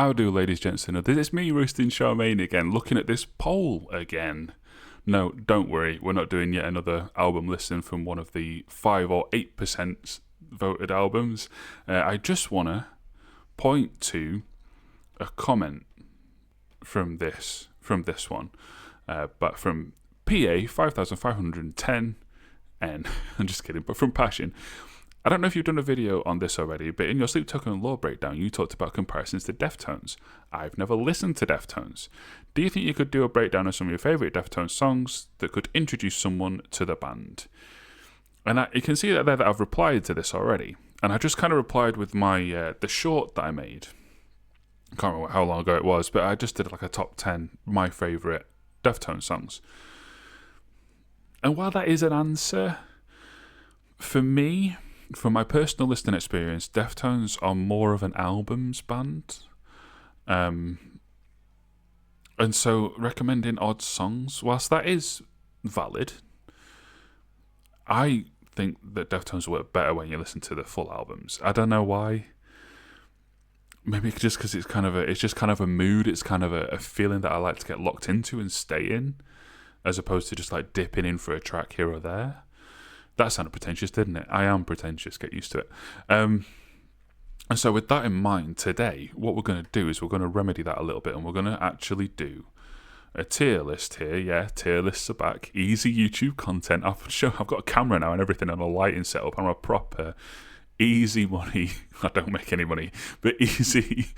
How do, ladies, gents, and others? It's me, Roasting Charmaine, again, looking at this poll again. No, don't worry, we're not doing yet another album listing from one of the 5 or 8% voted albums. I just want to point to a comment from this one, but from PA 5510N. I'm just kidding, but from Passion. I don't know if you've done a video on this already, but in your Sleep Token Law breakdown, you talked about comparisons to Deftones. I've never listened to Deftones. Do you think you could do a breakdown of some of your favourite Deftones songs that could introduce someone to the band? And you can see that there that I've replied to this already. And I just kind of replied with my the short that I made. I can't remember how long ago it was, but I just did like a top 10 my favourite Deftones songs. And while that is an answer, for me, from my personal listening experience, Deftones are more of an albums band. And so recommending odd songs, whilst that is valid, I think that Deftones work better when you listen to the full albums. I don't know why. Maybe just because it's just kind of a mood. It's kind of a feeling that I like to get locked into and stay in, as opposed to just like dipping in for a track here or there. That sounded pretentious, didn't it? I am pretentious, get used to it. And so with that in mind, today, what we're going to do is we're going to remedy that a little bit, and we're going to actually do a tier list here. Yeah, tier lists are back. Easy YouTube content. I've got a camera now and everything and a lighting setup. I'm a proper easy money. I don't make any money, but easy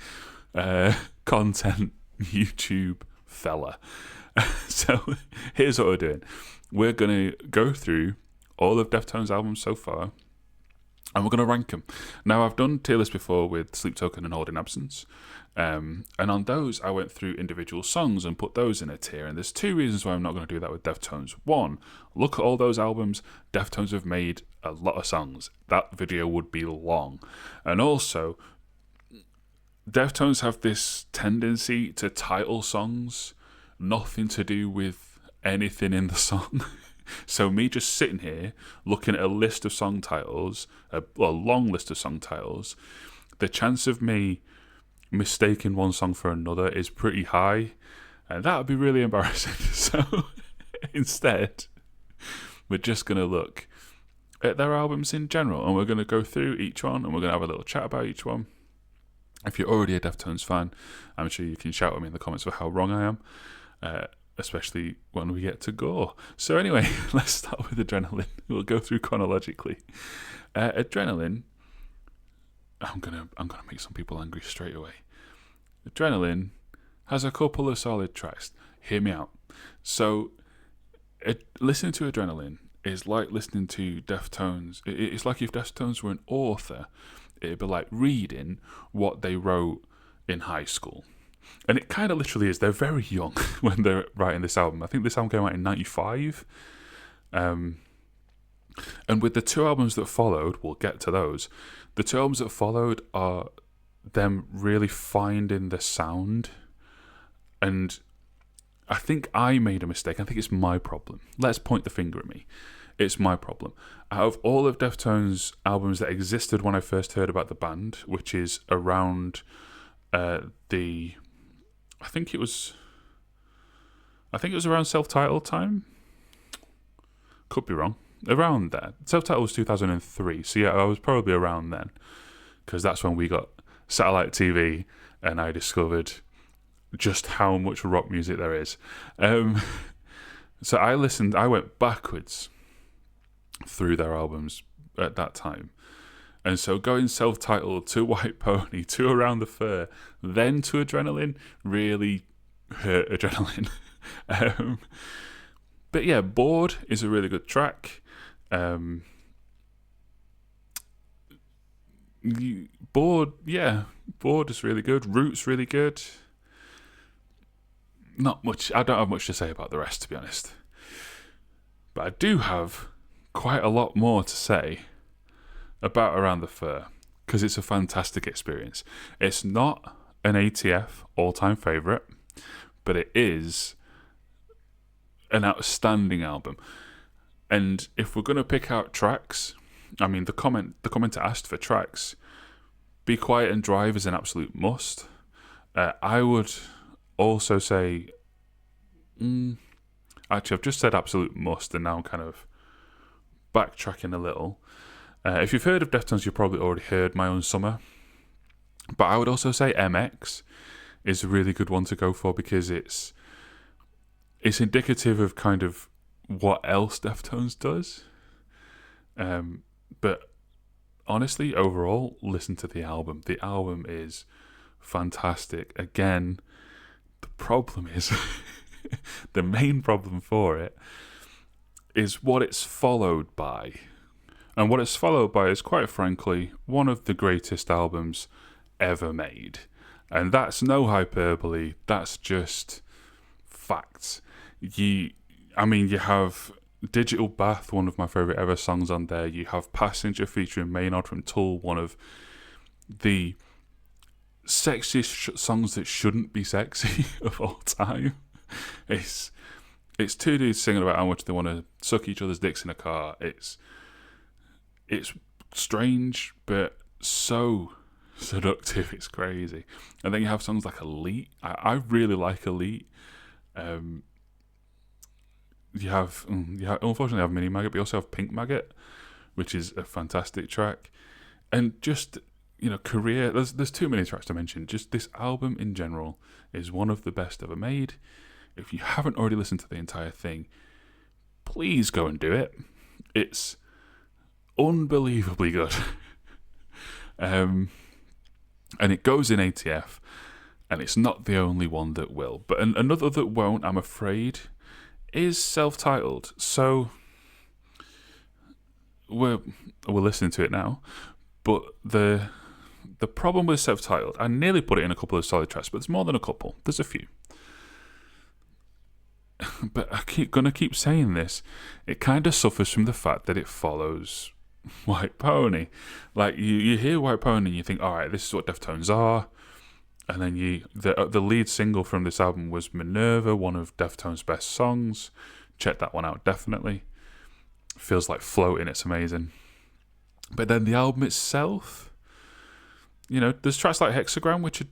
content YouTube fella. So here's what we're doing. We're going to go through all of Deftones' albums so far, and we're going to rank them. Now, I've done tier lists before with Sleep Token and Holding Absence, and on those, I went through individual songs and put those in a tier, and there's two reasons why I'm not going to do that with Deftones. One, look at all those albums. Deftones have made a lot of songs. That video would be long. And also, Deftones have this tendency to title songs nothing to do with anything in the song. So me just sitting here looking at a list of song titles, a long list of song titles, the chance of me mistaking one song for another is pretty high, and that would be really embarrassing. So instead, we're just going to look at their albums in general, and we're going to go through each one, and we're going to have a little chat about each one. If you're already a Deftones fan, I'm sure you can shout at me in the comments for how wrong I am. Especially when we get to Gore. So anyway, let's start with Adrenaline. We'll go through chronologically. Adrenaline. I'm gonna make some people angry straight away. Adrenaline has a couple of solid tracks. Hear me out. So, listening to Adrenaline is like listening to Deftones. It's like if Deftones were an author, it'd be like reading what they wrote in high school. And it kind of literally is. They're very young when they're writing this album. I think this album came out in 95. And with the two albums that followed, we'll get to those. The two albums that followed are them really finding the sound. And I think I made a mistake. I think it's my problem. Let's point the finger at me. It's my problem. Out of all of Deftones' albums that existed when I first heard about the band, which is around I think it was around self-titled time. Could be wrong. Around that. Self-titled was 2003. So yeah, I was probably around then, because that's when we got satellite TV and I discovered just how much rock music there is. So I went backwards through their albums at that time. And so going self-titled to White Pony to Around the Fur, then to Adrenaline, really hurt Adrenaline. But yeah, Bored is a really good track. Bored is really good. Root's really good. I don't have much to say about the rest, to be honest. But I do have quite a lot more to say about Around the Fur, because it's a fantastic experience. It's not an ATF all-time favourite, but it is an outstanding album. And if we're going to pick out tracks, I mean, the commenter asked for tracks. Be Quiet and Drive is an absolute must. I would also say, actually, I've just said absolute must, and now I'm kind of backtracking a little. If you've heard of Deftones, you've probably already heard My Own Summer. But I would also say MX is a really good one to go for, because it's indicative of kind of what else Deftones does. But honestly, overall, listen to the album. The album is fantastic. Again, the problem is, the main problem for it is what it's followed by. And what it's followed by is, quite frankly, one of the greatest albums ever made. And that's no hyperbole, that's just facts. You have Digital Bath, one of my favourite ever songs on there. You have Passenger featuring Maynard from Tool, one of the sexiest songs that shouldn't be sexy of all time. It's two dudes singing about how much they want to suck each other's dicks in a car. It's strange, but so seductive. It's crazy. And then you have songs like Elite. I really like Elite. You have unfortunately have Mini Maggot, but you also have Pink Maggot, which is a fantastic track. And just, Career, there's too many tracks to mention. Just this album in general is one of the best ever made. If you haven't already listened to the entire thing, please go and do it. It's unbelievably good. And it goes in ATF, and it's not the only one that will. But another that won't, I'm afraid, is self-titled. So we're listening to it now, but the problem with self-titled, I nearly put it in a couple of solid tracks, but there's more than a couple. There's a few. But gonna keep saying this. It kind of suffers from the fact that it follows White Pony. Like, you hear White Pony and you think, all right, this is what Deftones are. And then the lead single from this album was Minerva, one of Deftones' best songs. Check that one out, definitely. Feels like floating, it's amazing. But then the album itself, there's tracks like Hexagram, which are,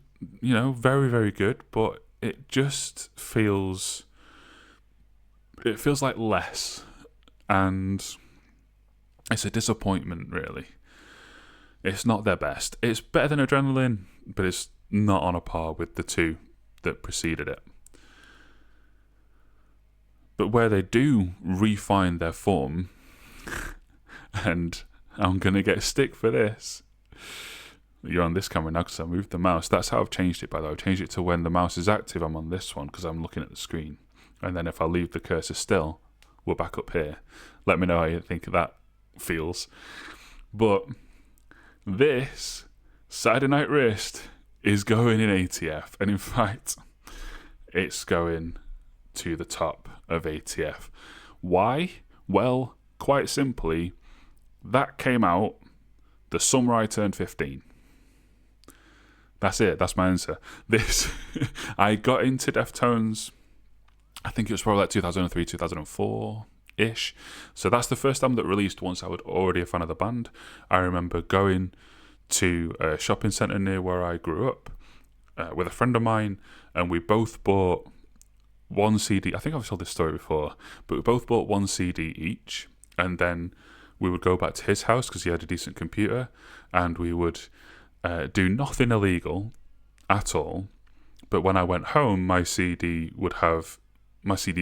very, very good, but it just feels like less. And it's a disappointment, really. It's not their best. It's better than Adrenaline, but it's not on a par with the two that preceded it. But where they do refine their form, and I'm going to get stick for this. You're on this camera now because I moved the mouse. That's how I've changed it, by the way. I've changed it to when the mouse is active, I'm on this one because I'm looking at the screen. And then if I leave the cursor still, we're back up here. Let me know how you think that feels. But this Saturday Night Wrist is going in ATF, and in fact, it's going to the top of ATF. Why? Well, quite simply, that came out the summer I turned 15. That's it. That's my answer. I got into Deftones, I think it was probably like 2003, 2004-ish. So that's the first album that released once I was already a fan of the band. I remember going to a shopping centre near where I grew up with a friend of mine, and we both bought one CD. I think I've told this story before, but we both bought one CD each, and then we would go back to his house because he had a decent computer, and we would do nothing illegal at all. But when I went home, my CD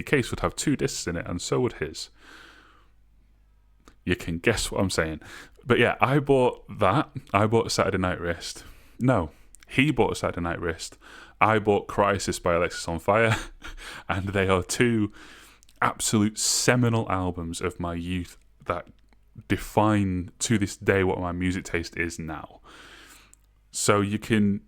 case would have 2 discs in it, and so would his. You can guess what I'm saying. But yeah, I bought that. I bought Saturday Night Wrist. No, he bought Saturday Night Wrist. I bought Crisis by Alexis on Fire. And they are 2 absolute seminal albums of my youth that define to this day what my music taste is now. So you can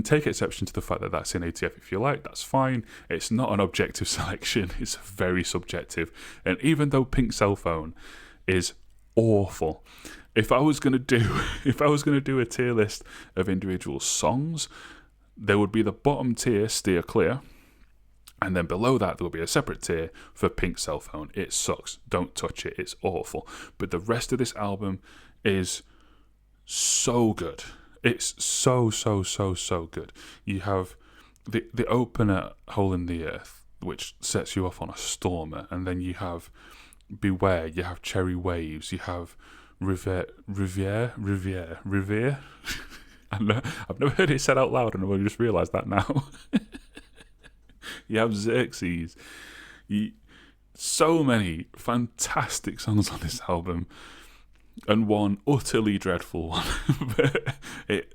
take exception to the fact that that's in ATF if you like, that's fine. It's not an objective selection, it's very subjective. And even though Pink Cell Phone is awful, if I was gonna do a tier list of individual songs, there would be the bottom tier, Steer Clear, and then below that there would be a separate tier for Pink Cell Phone. It sucks, don't touch it, it's awful. But the rest of this album is so good. It's so good. You have the opener, Hole in the Earth, which sets you off on a stormer, and then you have Beware, you have Cherry Waves, you have Riviere. I've never heard it said out loud, and I've only just realised that now. You have Xerxes. So many fantastic songs on this album, and one utterly dreadful one. But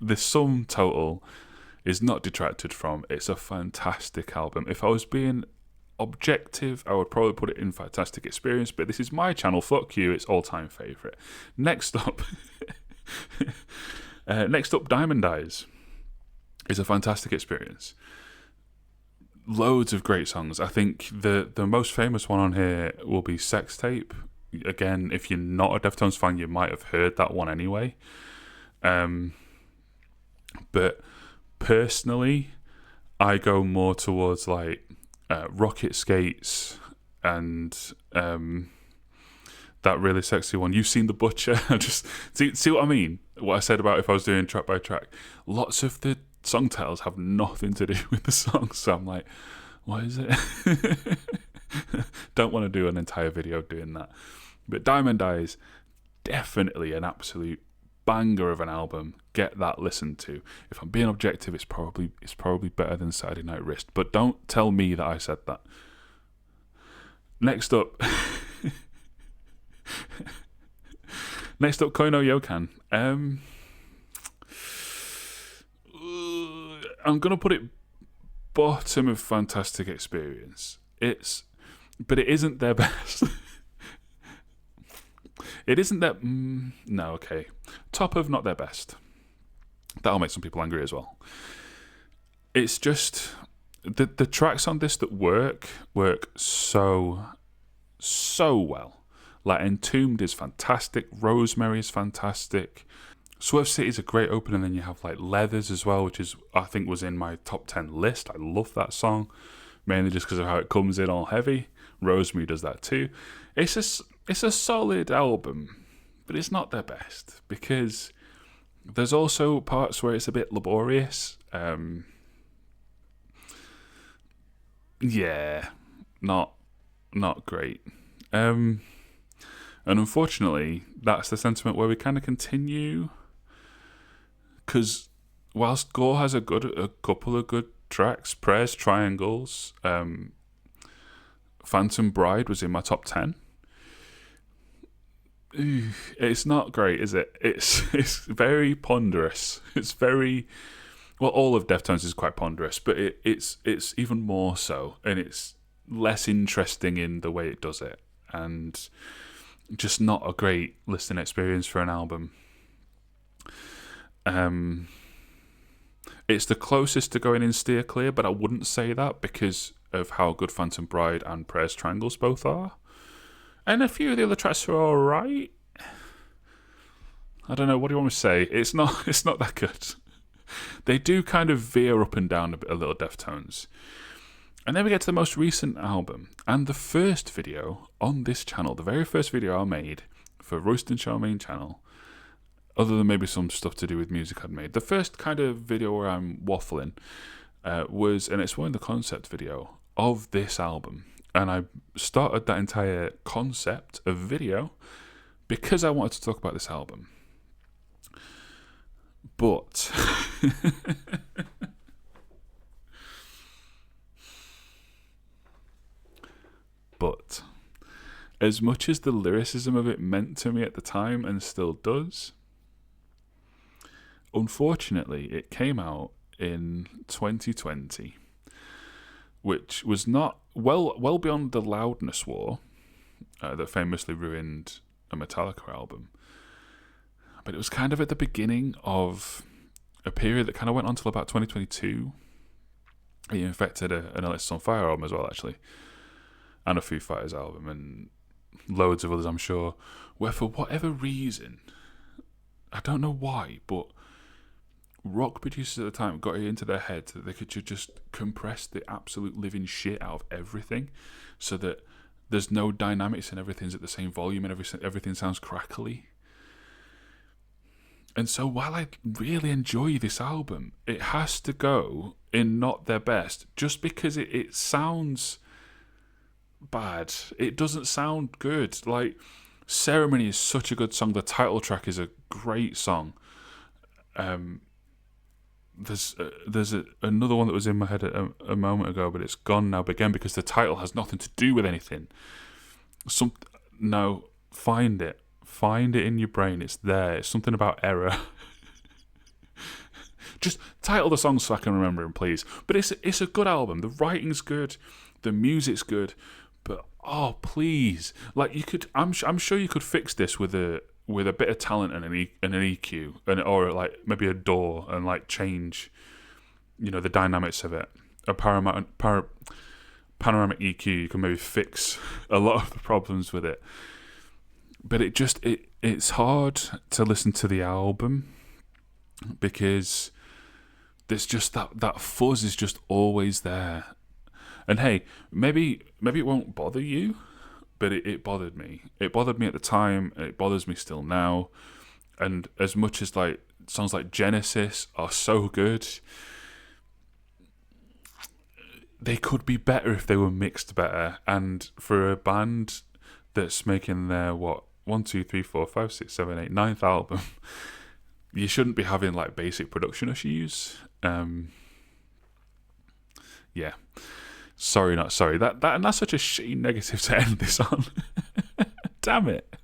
the sum total is not detracted from. It's a fantastic album. If I was being objective, I would probably put it in fantastic experience, but this is my channel, fuck you, it's all-time favourite. Next up Diamond Eyes is a fantastic experience. Loads of great songs. I think the most famous one on here will be Sex Tape. Again, if you're not a Deftones fan, you might have heard that one anyway. But personally, I go more towards like Rocket Skates and that really sexy one. You've seen The Butcher. Just see what I mean? What I said about if I was doing track by track. Lots of the song titles have nothing to do with the song, so I'm like, what is it? Don't want to do an entire video doing that. But Diamond Eyes, definitely an absolute banger of an album. Get that listened to. If I'm being objective, it's probably better than Saturday Night Wrist, but don't tell me that I said that. Next up Koino Yokan. I'm gonna put it bottom of fantastic experience. But it isn't their best. It isn't that. No, okay. Top of not their best. That'll make some people angry as well. It's just the tracks on this that work so well. Like Entombed is fantastic. Rosemary is fantastic. Swerve City is a great opener, and then you have like Leathers as well, which is I think was in my top 10 list. I love that song, mainly just because of how it comes in all heavy. Rosemary does that too. It's a solid album, but it's not their best because there's also parts where it's a bit laborious. Yeah, not great. And unfortunately, that's the sentiment where we kind of continue. Because whilst Gore has a couple of good tracks, Prayers, Triangles, Phantom Bride was in my top 10. It's not great, is it? It's very ponderous. It's very... Well, all of Deftones is quite ponderous, but it's even more so, and it's less interesting in the way it does it, and just not a great listening experience for an album. It's the closest to going in steer clear, but I wouldn't say that because of how good Phantom Bride and Prayers Triangles both are. And a few of the other tracks are alright. I don't know, what do you want me to say? It's not that good. They do kind of veer up and down a little, Deftones. And then we get to the most recent album. And the first video on this channel, the very first video I made for Royce and Charmaine channel, other than maybe some stuff to do with music I'd made, the first kind of video where I'm waffling was, and it's one of the concept video of this album. And I started that entire concept of video because I wanted to talk about this album. But as much as the lyricism of it meant to me at the time and still does, unfortunately it came out in 2020, which was not well beyond the loudness war that famously ruined a Metallica album. But it was kind of at the beginning of a period that kind of went on till about 2022. It infected an Alexis on Fire album as well, actually, and a Foo Fighters album, and loads of others, I'm sure, where for whatever reason, I don't know why, but rock producers at the time got it into their head that they could just compress the absolute living shit out of everything so that there's no dynamics and everything's at the same volume and everything sounds crackly. And so while I really enjoy this album, it has to go in not their best just because it sounds bad. It doesn't sound good. Like, Ceremony is such a good song. The title track is a great song. There's another one that was in my head a moment ago, but it's gone now. But again, because the title has nothing to do with anything. No, find it in your brain. It's there. It's something about error. Just title the song so I can remember them, please. But it's a good album. The writing's good, the music's good. But please, like, you could. I'm sure you could fix this with a bit of talent and an EQ or like maybe a DAW and like change, the dynamics of it. A panoramic EQ, you can maybe fix a lot of the problems with it. But it's hard to listen to the album because there's just that fuzz is just always there. And hey, maybe it won't bother you, but it bothered me. It bothered me at the time, and it bothers me still now. And as much as like songs like Genesis are so good, they could be better if they were mixed better. And for a band that's making their 1, 2, 3, 4, 5, 6, 7, 8, 9th album, you shouldn't be having like basic production issues. Yeah. Sorry, not sorry. And that's such a shitty negative to end this on. Damn it.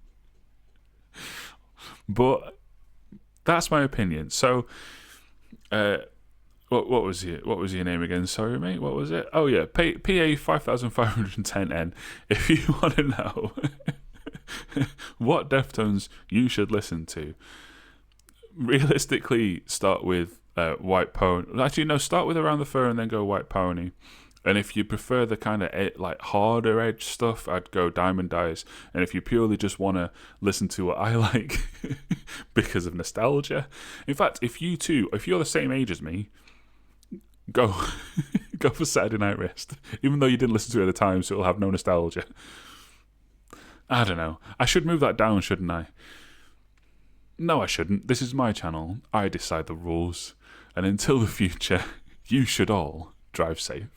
But that's my opinion. So, what was your name again? Sorry, mate. What was it? Oh yeah, PA 5510N. If you want to know what Deftones you should listen to, realistically, start with White Pony. Actually, no, start with Around the Fur and then go White Pony. And if you prefer the kind of like harder edge stuff, I'd go Diamond Eyes. And if you purely just want to listen to what I like because of nostalgia, in fact, if you're the same age as me, go for Saturday Night Wrist, even though you didn't listen to it at the time, so it'll have no nostalgia. I don't know. I should move that down, shouldn't I? No, I shouldn't. This is my channel. I decide the rules. And until the future, you should all drive safe.